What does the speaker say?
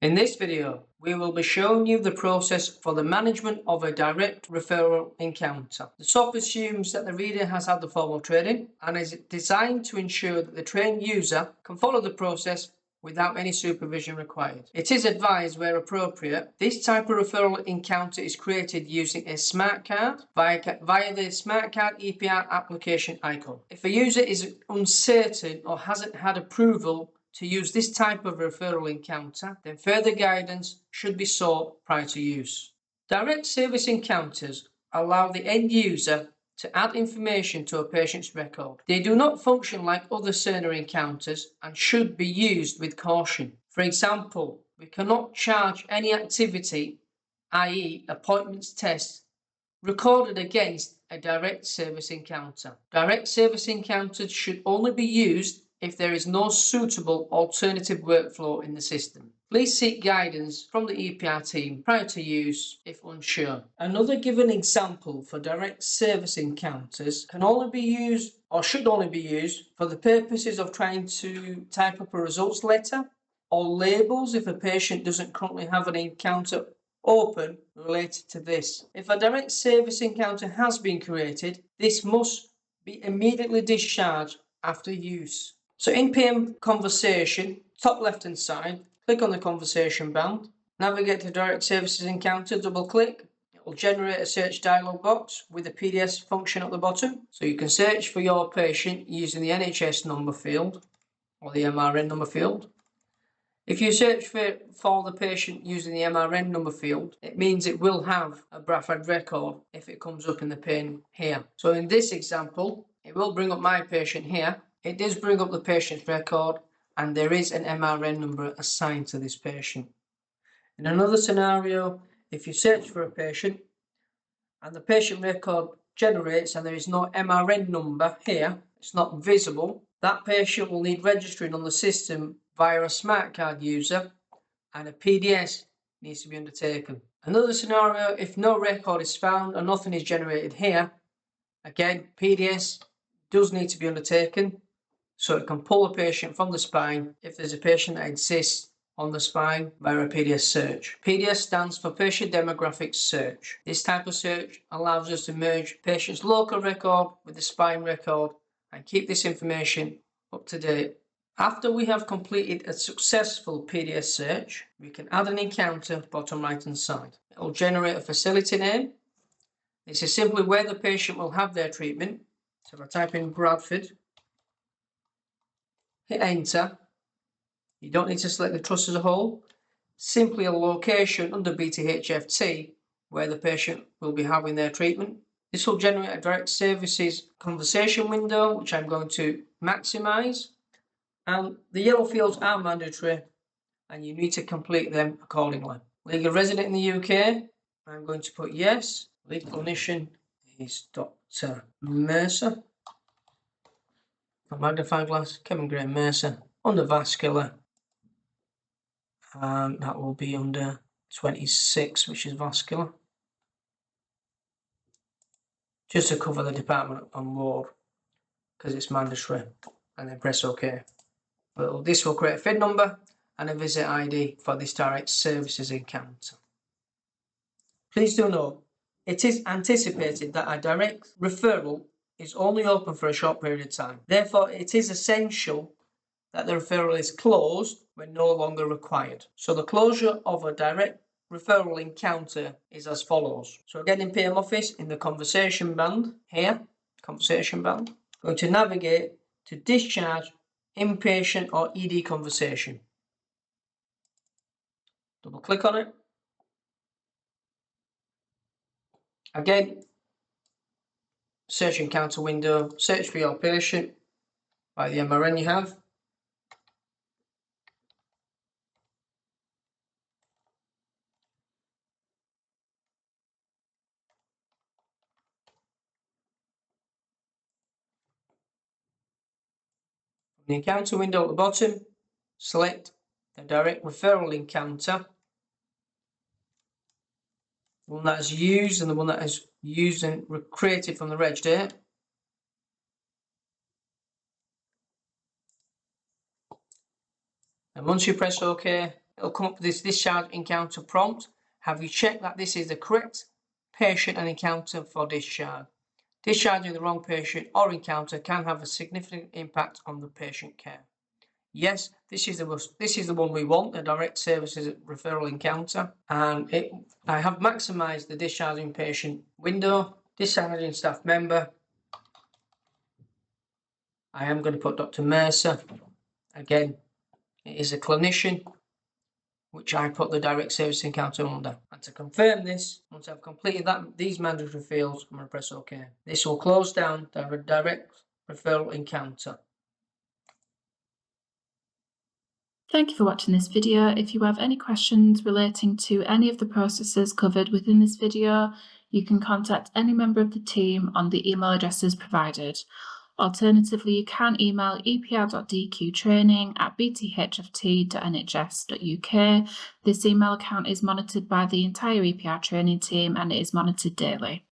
In this video, we will be showing you the process for the management of a direct referral encounter. The SOP assumes that the reader has had the formal training and is designed to ensure that the trained user can follow the smocess without any supervision required. It is advised, where appropriate, this type of referral encounter is created using a smart card via the smart card EPR application icon. If a user is uncertain or hasn't had approval to use this type of referral encounter, then further guidance should be sought prior to use. Direct service encounters allow the end user to add information to a patient's record. They do not function like other Cerner encounters and should be used with caution. For example, we cannot charge any activity, i.e. appointments, tests, recorded against a direct service encounter. Direct service encounters should only be used if there is no suitable alternative workflow in the system. Please seek guidance from the EPR team prior to use if unsure. Another given example for direct service encounters can only be used or should only be used for the purposes of trying to type up a results letter or labels if a patient doesn't currently have an encounter open related to this. If a direct service encounter has been created, this must be immediately discharged after use. So in PM conversation, top left hand side, click on the conversation band, navigate to direct services encounter, double click. It will generate a search dialog box with a PDS function at the bottom. So you can search for your patient using the NHS number field or the MRN number field. If you search for the patient using the MRN number field, it means it will have a BRAFAD record if it comes up in the pane here. So in this example, it will bring up my patient here. It does bring up the patient's record and there is an MRN number assigned to this patient. In another scenario, if you search for a patient and the patient record generates and there is no MRN number here, it's not visible, that patient will need registering on the system via a smart card user and a PDS needs to be undertaken. Another scenario, if no record is found and nothing is generated here, again, PDS does need to be undertaken so it can pull a patient from the spine if there's a patient that exists on the spine via a PDS search. PDS stands for Patient Demographic Search. This type of search allows us to merge patient's local record with the spine record and keep this information up to date. After we have completed a successful PDS search, we can add an encounter bottom right hand side. It will generate a facility name. This is simply where the patient will have their treatment. So if I type in Bradford, hit enter, you don't need to select the trust as a whole, simply a location under BTHFT where the patient will be having their treatment. This will generate a direct services conversation window, which I'm going to maximize. And the yellow fields are mandatory and you need to complete them accordingly. Legal resident in the UK, I'm going to put yes. Lead clinician is Dr. Mercer. For magnifying glass, Kevin Gray Mercer. Under vascular, and that will be under 26, which is vascular. Just to cover the department on ward, because it's mandatory, and then press OK. Well, this will create a FID number and a visit ID for this direct services encounter. Please do note, it is anticipated that a direct referral is only open for a short period of time. Therefore, it is essential that the referral is closed when no longer required. So the closure of a direct referral encounter is as follows. So again, in PM Office, in the conversation band here, conversation band, going to navigate to discharge inpatient or ED conversation. Double click on it. Again, search encounter window, search for your patient by the MRN you have. The encounter window at the bottom, select the direct referral encounter, the one that is used and the one that is used and created from the reg date. And once you press OK, It'll come up with this discharge encounter prompt. Have you checked that this is the correct patient and encounter for discharge? Discharging the wrong patient or encounter can have a significant impact on the patient care. Yes, this is the one we want, the direct services referral encounter, and I have maximised the discharging patient window, discharging staff member. I am going to put Dr. Mercer. Again, it is a clinician, which I put the direct service encounter under. And to confirm this, once I've completed these mandatory fields, I'm going to press OK. This will close down the direct referral encounter. Thank you for watching this video. If you have any questions relating to any of the processes covered within this video, you can contact any member of the team on the email addresses provided. Alternatively, you can email epr.dqtraining@bthft.nhs.uk. This email account is monitored by the entire EPR training team and it is monitored daily.